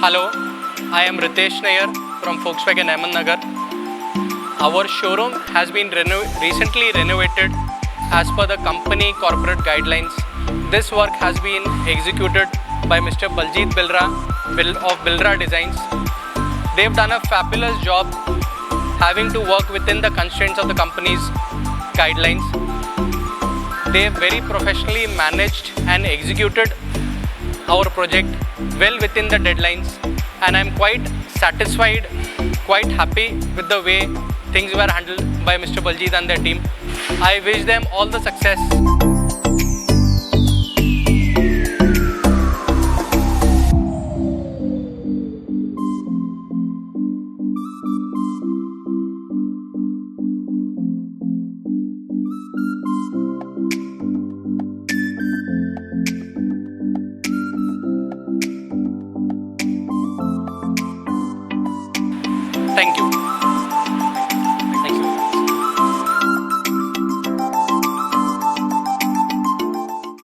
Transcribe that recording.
Hello, I am Ritesh Nair from Volkswagen Nagar. Our showroom has been recently renovated as per the company corporate guidelines. This work has been executed by Mr. Baljeet of bilra.designs. They've done a fabulous job having to work within the constraints of the company's guidelines. They have very professionally managed and executed our project well within the deadlines, and I'm quite satisfied, quite happy with the way things were handled by Mr. Baljeet and their team. I wish them all the success.